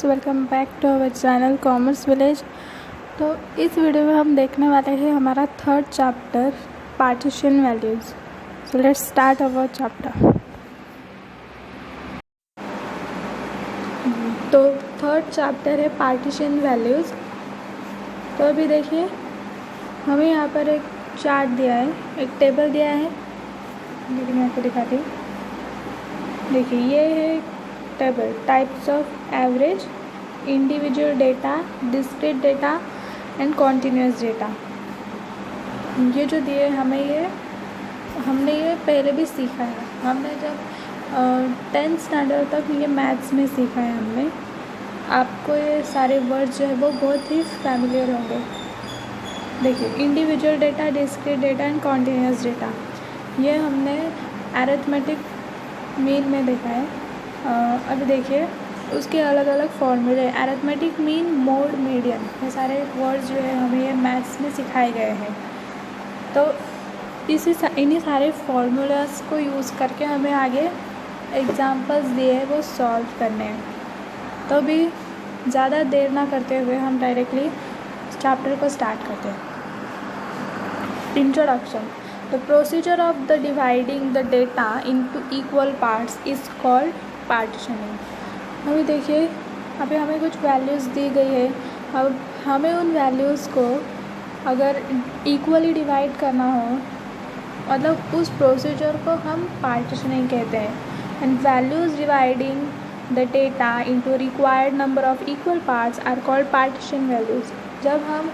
Friends, welcome back to our channel commerce village. तो इस video में हम देखने वाले हैं हमारा third chapter partition values. So let's start our chapter. तो थर्ड चैप्टर है पार्टीशन वैल्यूज़। तो अभी देखिए, हमें यहाँ पर एक चार्ट दिया है, एक टेबल दिया है। देखिए मैं आपको दिखाती हूँ। देखिए ये है table, types of average, individual data, discrete data and continuous data. ये जो दिए हमें हमने ये पहले भी सीखा है। हमने जब 10th स्टैंडर्ड तक ये मैथ्स में सीखा है हमने। आपको ये सारे वर्ड्स जो है वो बहुत ही फैमिलियर होंगे। देखिए individual data, discrete data and continuous data, ये हमने अरिथमेटिक मीन में देखा है। अभी देखिए उसके अलग अलग फॉर्मूले, अरिथमेटिक मीन, मोड, मीडियन, ये सारे वर्ड्स जो है हमें ये मैथ्स में सिखाए गए हैं। तो इन्हीं सारे फार्मूलाज को यूज़ करके हमें आगे एग्जांपल्स दिए हैं वो सॉल्व करने हैं। तो अभी ज़्यादा देर ना करते हुए हम डायरेक्टली चैप्टर को स्टार्ट करते हैं। Introduction. The procedure of the dividing the data into equal parts is called partitioning. अभी देखिए, अभी हमें कुछ वैल्यूज़ दी गई है। अब हमें उन वैल्यूज़ को अगर इक्वली डिवाइड करना हो, मतलब उस प्रोसीजर को हम पार्टीशनिंग कहते हैं। And values dividing the data into required number of equal parts are called partition values. जब हम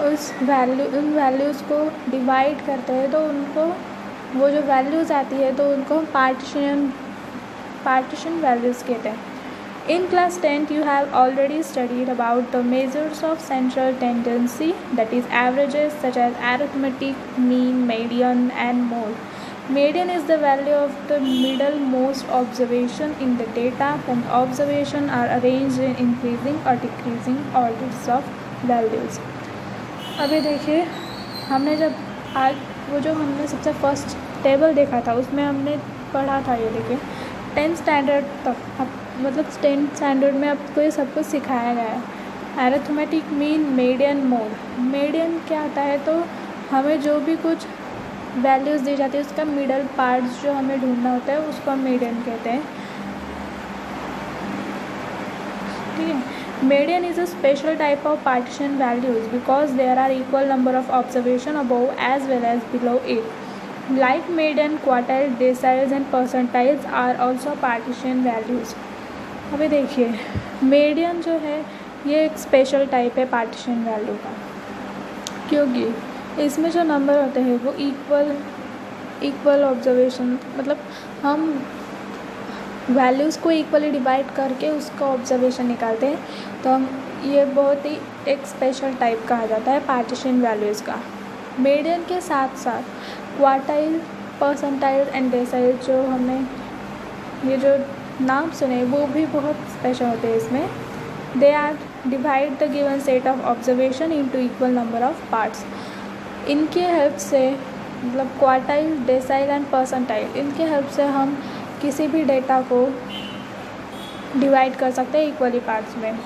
उन वैल्यूज़ को डिवाइड करते हैं तो उनको, वो जो वैल्यूज़ आती है तो उनको हम partition values कहते हैं। In class 10th you have already studied about the measures of central tendency, that is averages such as arithmetic, mean, median and mode. Median is the value of the middlemost observation in the data when the observations are arranged in increasing or decreasing orders of values. अभी देखिए, हमने जब आज वो जो हमने सबसे first table देखा था उसमें हमने पढ़ा था, ये देखिए 10th स्टैंडर्ड तक, मतलब 10th स्टैंडर्ड में आपको ये सब कुछ सिखाया गया है। Arithmetic mean, median, mode. Median क्या आता है, तो हमें जो भी कुछ वैल्यूज़ दी जाती है उसका मिडल पार्ट्स जो हमें ढूंढना होता है उसको हम मीडियन कहते हैं। ठीक है। Median is a special type of partition values because there are equal number of observation above as well as below it. Like median, quartile, deciles and percentiles are also partition values. अभी देखिए, median जो है ये एक special type है partition value का, क्योंकि इसमें जो नंबर होते हैं वो इक्वल ऑब्जर्वेशन, मतलब हम वैल्यूज़ को इक्वली डिवाइड करके उसका ऑब्जर्वेशन निकालते हैं। तो हम ये बहुत ही एक स्पेशल टाइप कहा जाता है पार्टीशन वैल्यूज़ का। मीडियन के साथ साथ क्वार्टाइल, परसेंटाइल एंड डेसाइल, जो हमने ये जो नाम सुने वो भी बहुत स्पेशल होते हैं इसमें। They are divide the given set of observation into equal number of parts. इनके हेल्प से, मतलब क्वार्टाइल, डेसाइल एंड परसेंटाइल, इनके हेल्प से हम किसी भी डेटा को डिवाइड कर सकते हैं इक्वली पार्ट्स में।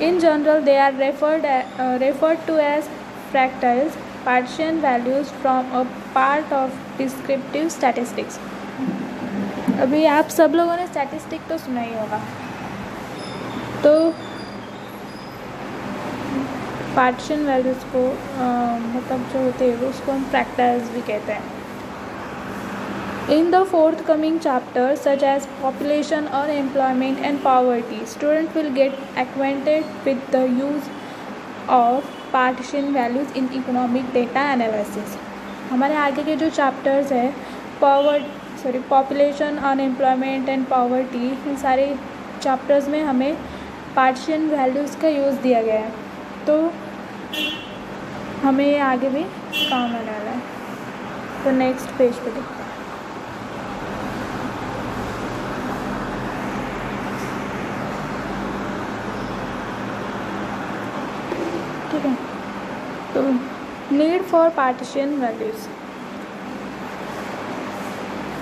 In general they are referred to as fractiles, partition values from a part of descriptive statistics। अभी आप सब लोगों ने स्टैटिस्टिक तो सुना ही होगा। तो पार्टीशन वैल्यूज़ को मतलब जो होते हैं उसको हम फ्रैक्टाइल्स भी कहते हैं। In the forthcoming chapters such as population or employment and poverty, student will get acquainted with the use of partition values in economic data analysis. हमारे आगे के जो चैप्टर्स है पॉपुलेशन, अनएम्प्लॉयमेंट एंड पॉवर्टी, इन सारे चैप्टर्स में हमें partition values का use दिया गया है। तो हमें ये आगे भी काम आने वाला है। तो नेक्स्ट पेज पे देखते हैं। ठीक है। तो need for partition values.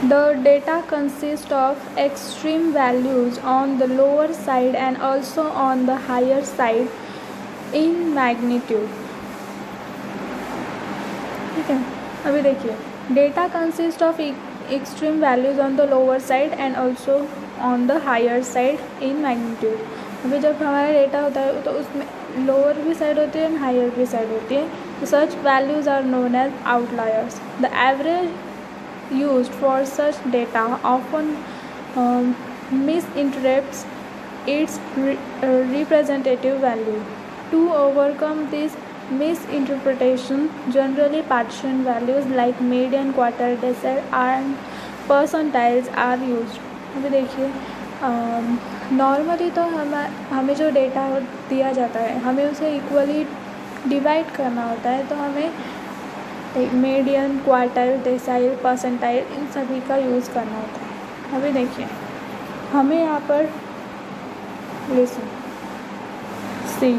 The data consists of extreme values on the lower side and also on the higher side in magnitude. ठीक है, अभी देखिए data consist of extreme values on the lower side and also on the higher side in magnitude. अभी जब हमारा data होता है तो उसमें लोअर भी साइड होती है एंड हायर भी साइड होती है. तो such values are known as outliers. The average used for such data often misinterprets its representative value. To overcome this misinterpretation, generally partition values like median, quartile, decile and percentiles are used. अभी देखिए normally तो हमें जो data दिया जाता है हमें उसे इक्वली डिवाइड करना होता है. तो हमें मीडियन, क्वार्टाइल, डेसाइल, परसेंटाइल इन सभी का यूज़ करना होता है. अभी देखिए हमें यहाँ पर लिसन सी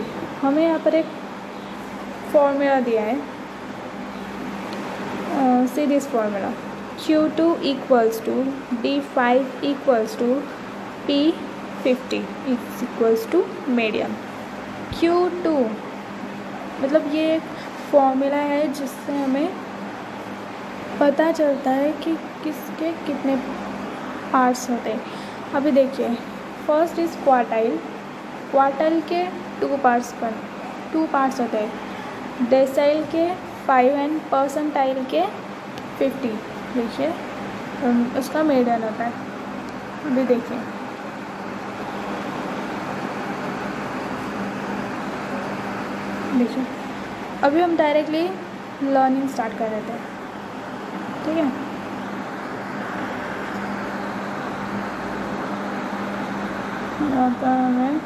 हमें यहाँ पर एक फॉर्मूला दिया है. See this formula Q2 equals to D5 equals to P50 equals to median. Q2 मतलब ये एक फॉर्मूला है जिससे हमें पता चलता है कि किसके कितने पार्ट्स होते हैं. अभी देखिए फर्स्ट इज़ क्वार्टाइल. क्वार्टाइल के टू पार्ट्स होते हैं. डेसाइल के 5 एंड परसेंटाइल के 50. देखिए उसका मीडियन होता है. अभी देखिए अभी हम डायरेक्टली लर्निंग स्टार्ट कर रहे थे. ठीक है यहाँ पर हमें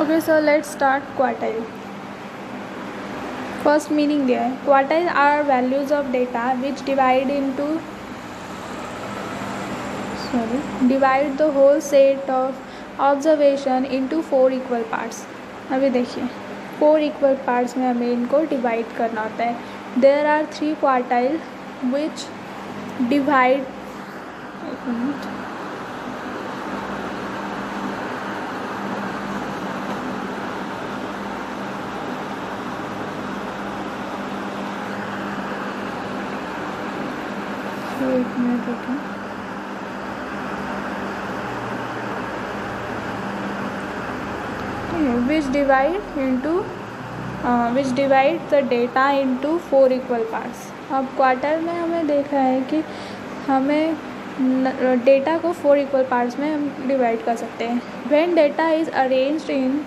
okay so let's start quartile. First meaning दिया है. Quartile are values of data which divide the whole set of observation into 4 equal parts. अभी देखिए 4 equal parts में हमें इनको डिवाइड करना होता है. There are 3 quartile which divide एक मिनट रुकिए. which divide the data into 4 equal parts. अब क्वार्टर में हमें देखा है कि हमें डेटा को 4 इक्वल पार्ट्स में हम डिवाइड कर सकते हैं. when data is arranged in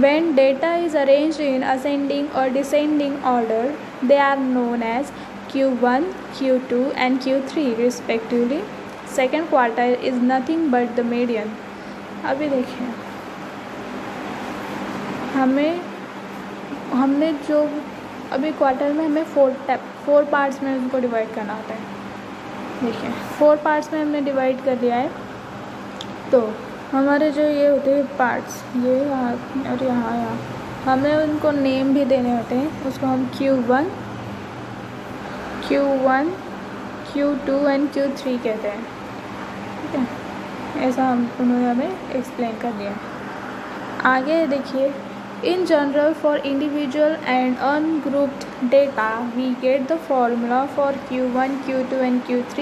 when data is arranged in ascending or descending order, they are known as Q1, Q2 and Q3 respectively. Second quartile is nothing but the median. अभी देखिए हमने जो अभी quarter में हमें 4 parts में उनको divide करना होता है. देखिए 4 पार्ट्स में हमने डिवाइड कर दिया है. तो हमारे जो ये होते हैं पार्ट्स ये यहाँ और यहाँ हमें उनको नेम भी देने होते हैं. उसको हम Q1, Q2 एंड Q3 कहते हैं. ठीक है ऐसा उन्होंने हमें एक्सप्लेन कर दिया. आगे देखिए in general for individual and ungrouped data we get the formula for Q1, Q2 and Q3.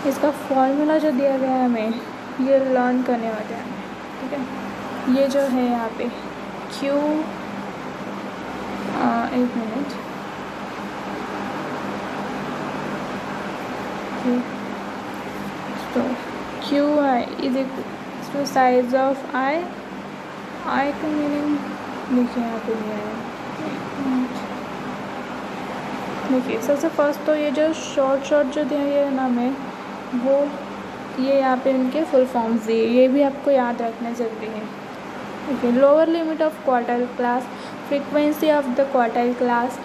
इसका फॉर्मूला जो दिया गया है हमें ये लर्न करने होते हैं. ठीक है ये जो है यहाँ पे एक मिनट तो QI is equal to size of I का मीनिंग देखिए यहाँ पे दिया है. देखिए सबसे फर्स्ट तो ये जो शॉर्ट जो दिया है ना हमें वो ये यहाँ पे इनके फुल फॉर्म्स दिए. ये भी आपको याद रखना ज़रूरी है. देखिए lower limit of quartile class, frequency of the quartile class,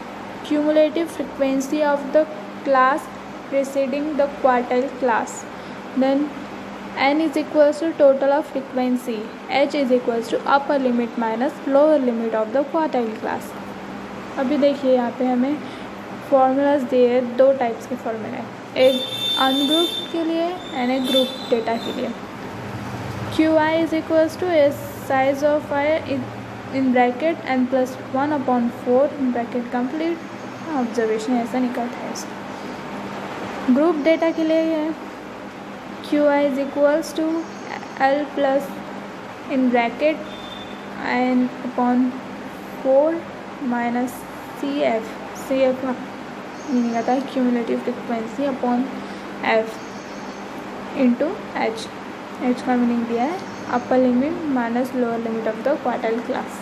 cumulative frequency of the class preceding the quartile class, then n is equals to total of frequency, h is equals to upper limit minus lower limit of the quartile class. अभी देखिए यहाँ पे हमें formulas दिए, दो types के फॉर्मूले, एक अनग्रुप के लिए एंड एक ग्रुप डेटा के लिए। Q I is equals to S size of I in bracket n plus 1/4 bracket complete, observation ऐसा निकलता है इसका। ग्रुप डेटा के लिए है Q I is equals to L plus in bracket n/4 minus C F meaning आता है cumulative frequency upon F into H का मीनिंग दिया है upper limit minus lower limit of the quartile class.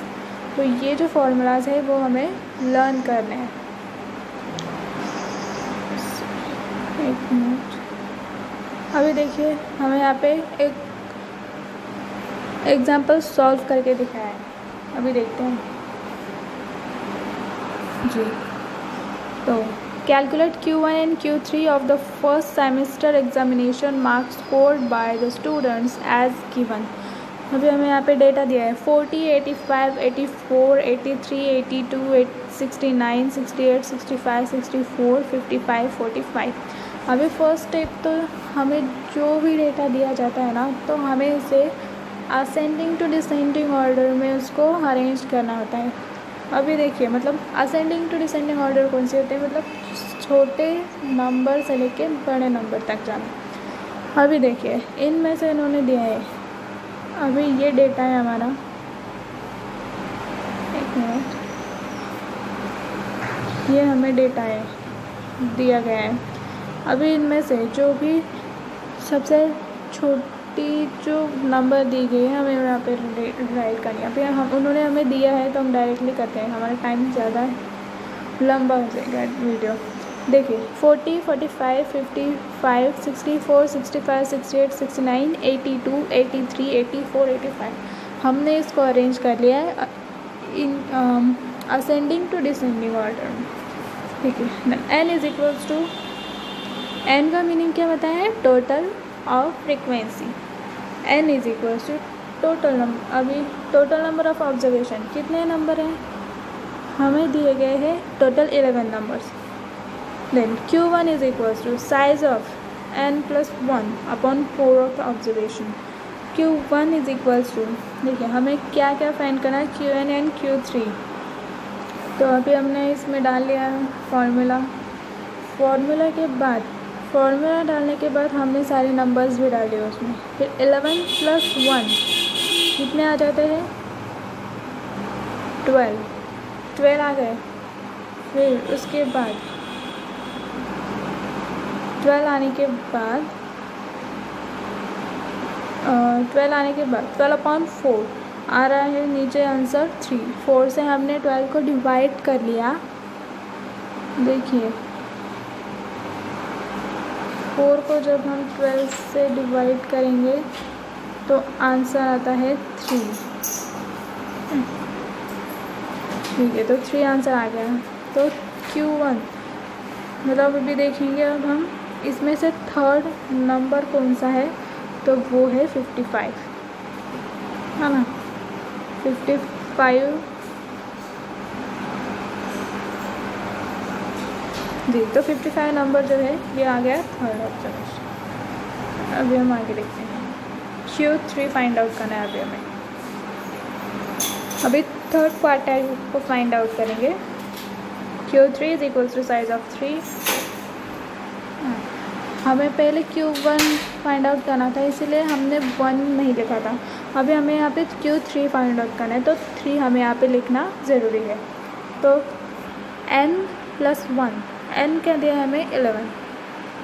तो ये जो फॉर्मूलाज है वो हमें लर्न करने हैं। एक मिनट, अभी देखिए हमें यहाँ पे एक एग्जाम्पल सॉल्व करके दिखाया है, अभी देखते हैं जी। तो calculate Q1 and Q3 of the first semester examination marks scored by the students as given. अभी हमें यहाँ पे डेटा दिया है 40, 85, 84, 83, 82, 69, 68, 65, 64, 55, 45। अभी फर्स्ट स्टेप तो हमें जो भी डेटा दिया जाता है ना, तो हमें इसे असेंडिंग टू डिसेंडिंग ऑर्डर में उसको अरेंज करना होता है। अभी देखिए मतलब असेंडिंग टू डिसेंडिंग ऑर्डर कौन से होते हैं, मतलब छोटे नंबर से लेके बड़े नंबर तक जाना। अभी देखिए इनमें से इन्होंने दिया है, अभी ये डेटा है हमारा, एक मिनट, ये हमें डेटा है दिया गया है। अभी इनमें से जो भी सबसे छोटी जो नंबर दी गई है हमें यहाँ पे राइट करनी है। अभी हम उन्होंने हमें दिया है तो हम डायरेक्टली करते हैं, हमारा टाइम ज़्यादा लंबा हो जाएगा वीडियो। देखिए 40, 45, 55, 64, 65, 68, 69, 82, 83, 84, 85 हमने इसको अरेंज कर लिया है in ascending to descending order में। ठीक है, n is equals to, n का मीनिंग क्या बताया है, total of frequency. n is equals to total number, अभी टोटल नंबर ऑफ ऑब्जर्वेशन कितने नंबर हैं, हमें दिए गए हैं total 11 numbers. Then Q1 is equals to size of n plus 1/4 of observation. Q1 is equals to, देखिए हमें क्या क्या फाइंड करना है, Q1 एंड Q3। तो अभी हमने इसमें डाल लिया है फॉर्मूला। फॉर्मूला डालने के बाद हमने सारे नंबर्स भी डाले उसमें। फिर 11 प्लस 1 कितने आ जाते हैं, 12 आ गए। फिर उसके बाद 12 आने के बाद 12/4 आ रहा है नीचे आंसर 3। 4 से हमने 12 को डिवाइड कर लिया। देखिए 4 को जब हम 12 से डिवाइड करेंगे तो आंसर आता है 3। ठीक है, तो 3 आंसर आ गया। तो Q1 मतलब अभी देखेंगे अब हम इसमें से थर्ड नंबर कौन सा है, तो वो है 55, है ना, 55 जी। तो 55 नंबर जो है ये आ गया थर्ड ऑब्जर्वेशन। अभी हम आगे देखते हैं, Q3 फाइंड आउट करना है अभी हमें। अभी थर्ड क्वार्टाइल को फाइंड आउट करेंगे। Q3 is equals to size of 3। हमें पहले Q1 फाइंड आउट करना था, इसीलिए हमने 1 नहीं लिखा था। अभी हमें यहाँ पे Q3 फाइंड आउट करना है, तो 3 हमें यहाँ पे लिखना ज़रूरी है। तो n प्लस 1, n क्या दिया है हमें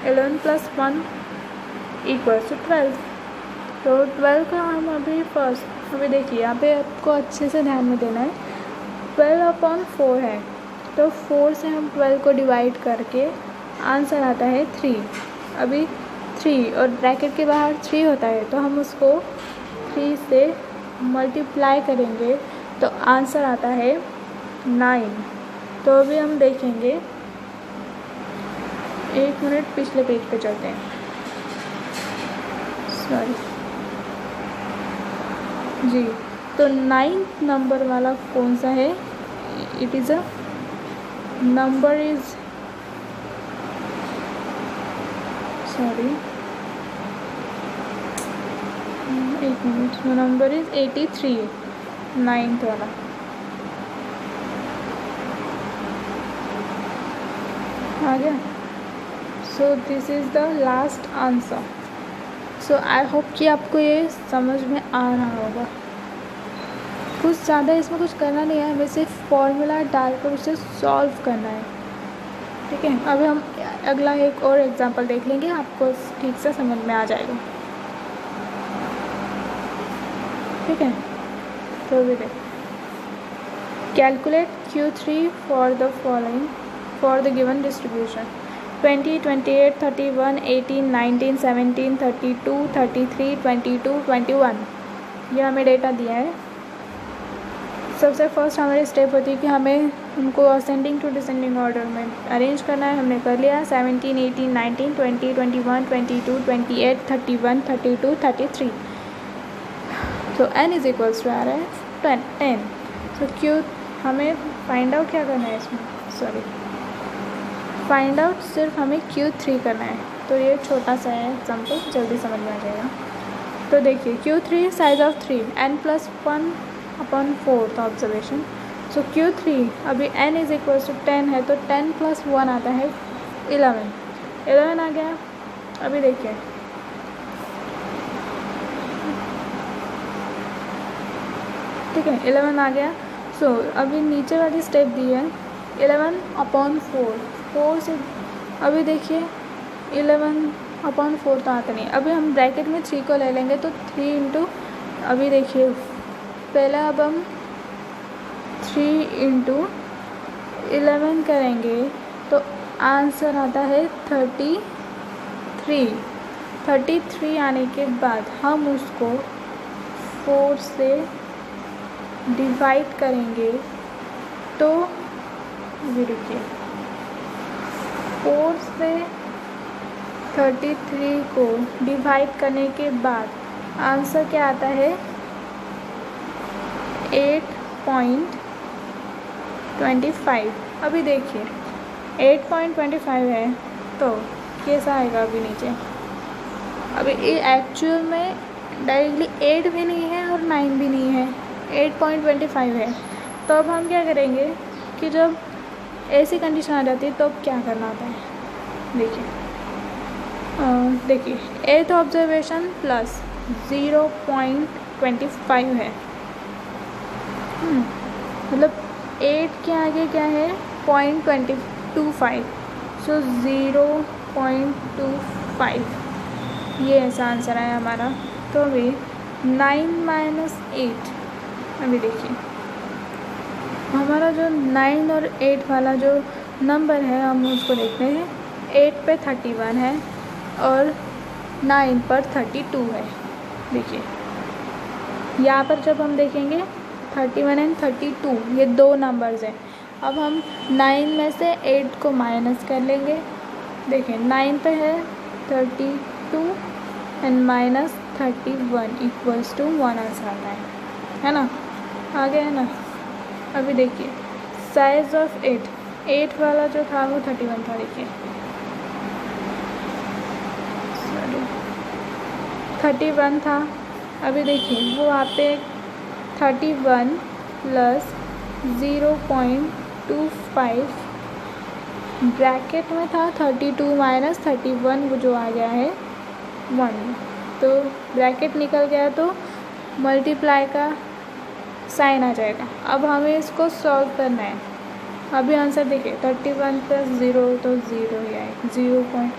11 प्लस 1 इक्वल्स टू 12। तो 12 का हम अभी अभी देखिए यहाँ पे आपको अच्छे से ध्यान में देना है। 12/4 है, तो 4 से हम 12 को डिवाइड करके आंसर आता है 3। अभी 3 और ब्रैकेट के बाहर 3 होता है, तो हम उसको 3 से मल्टीप्लाई करेंगे तो आंसर आता है 9। तो अभी हम देखेंगे, एक मिनट पिछले पेज पे चलते हैं। सॉरी जी। तो 9th नंबर वाला कौन सा है? It is a number is sorry एक मिनट, नंबर इज़ 83, 9th वाला। आ गया। So this is the last answer. So I hope कि आपको ये समझ में आ रहा होगा। कुछ ज़्यादा इसमें कुछ करना नहीं है, हमें सिर्फ फॉर्मूला डालकर उसे सॉल्व करना है। ठीक है, अब हम अगला एक और एग्जांपल देख लेंगे, आपको ठीक से समझ में आ जाएगा। ठीक है, तो भी देख, calculate Q3 for the following for the given distribution 20, 28, 31, 18, 19, 17, 32, 33, 22, 21। ये हमें डेटा दिया है। सबसे फर्स्ट हमारी स्टेप होती है कि हमें उनको असेंडिंग टू डिसेंडिंग ऑर्डर में अरेंज करना है। हमने कर लिया। 17, 18, 19, 20, 21, 22, 28, 31, 32, 33। तो n इज इक्वल्स टू आ रहा है 10। तो Q हमें फाइंड आउट क्या करना है इसमें, सॉरी फाइंड आउट सिर्फ हमें Q3 करना है। तो ये छोटा सा है एग्जाम्पल, जल्दी समझ में आ जाएगा। तो देखिए Q3 size of 3 n+1/4 observation. So Q3 अभी n इज इक्वल टू 10 है, तो 10 + 1 आता है 11 आ गया। अभी देखिए ठीक है, 11 आ गया। सो अभी नीचे वाली स्टेप दी है 11/4, 4 से अभी देखिए 11/4 तो आता नहीं। अभी हम ब्रैकेट में 3 को ले लेंगे, तो 3 इंटू, अभी देखिए पहले अब हम 3 इंटू 11 करेंगे तो आंसर आता है 33 आने के बाद हम उसको 4 से डिवाइड करेंगे। तो ये देखिए 4 से 33 को डिवाइड करने के बाद आंसर क्या आता है 8.25। अभी देखिए 8.25 है, तो कैसा आएगा अभी नीचे। अभी ये एक्चुअल में डायरेक्टली 8 भी नहीं है और 9 भी नहीं है, 8.25 है। तो अब हम क्या करेंगे कि जब ऐसी कंडीशन आ जाती है तो अब क्या करना होता है, देखिए 8th ऑब्जर्वेशन प्लस 0.25 है। मतलब 8 के आगे क्या है 0.25, सो 0.25 ये ऐसा आंसर है हमारा। तो अभी 9 - 8, अभी देखिए हमारा जो 9 और 8 वाला जो नंबर है हम उसको देखते हैं। 8 पे 31 है और 9 पर 32 है। देखिए यहाँ पर जब हम देखेंगे 31 एंड 32 ये 2 नंबर्स हैं। अब हम 9 में से 8 को माइनस कर लेंगे। देखिए 9 पे है 32 एंड -31 इक्वल्स टू 1 आंसर आता है ना, आ गया है ना। अभी देखिए साइज ऑफ 8 वाला जो था वो 31 था। देखिए 31 था। अभी देखिए वो वहाँ पे 31 + 0.25 ब्रैकेट में था 32 - 31, वो जो आ गया है 1। तो ब्रैकेट निकल गया तो मल्टीप्लाई का साइन आ जाएगा। अब हमें इसको सॉल्व करना है। अभी आंसर देखिए 31 + 0 तो 0 ही आएगा, 0.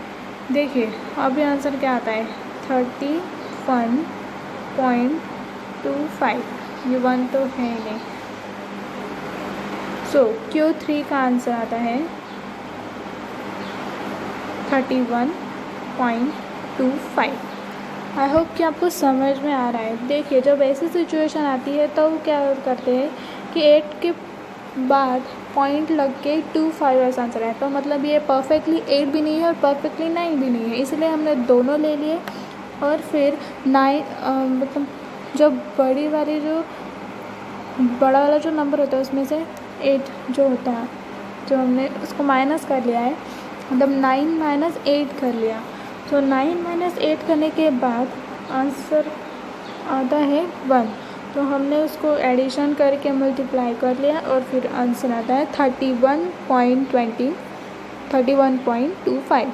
देखिए अभी आंसर क्या आता है 31.25, ये 1 तो है ही नहीं। सो Q3 का आंसर आता है 31.25। आई होप कि आपको समझ में आ रहा है। देखिए जब ऐसी सिचुएशन आती है तो क्या करते हैं कि 8 के बाद पॉइंट लग के 25 ऐसा आंसर है। तो मतलब ये परफेक्टली 8 भी नहीं है और परफेक्टली 9 भी नहीं है, इसलिए हमने दोनों ले लिए। और फिर 9 मतलब जो बड़ी वाली जो बड़ा वाला जो नंबर होता है उसमें से 8 जो होता है, जो हमने उसको माइनस कर लिया है, मतलब 9 - 8 कर लिया। तो 9 - 8 करने के बाद आंसर आता है 1। तो हमने उसको एडिशन करके मल्टीप्लाई कर लिया और फिर आंसर आता है 31.25।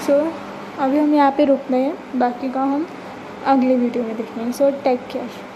सो अभी हम यहाँ पे रुक रहे हैं, बाकी का हम अगली वीडियो में देखेंगे। So take care.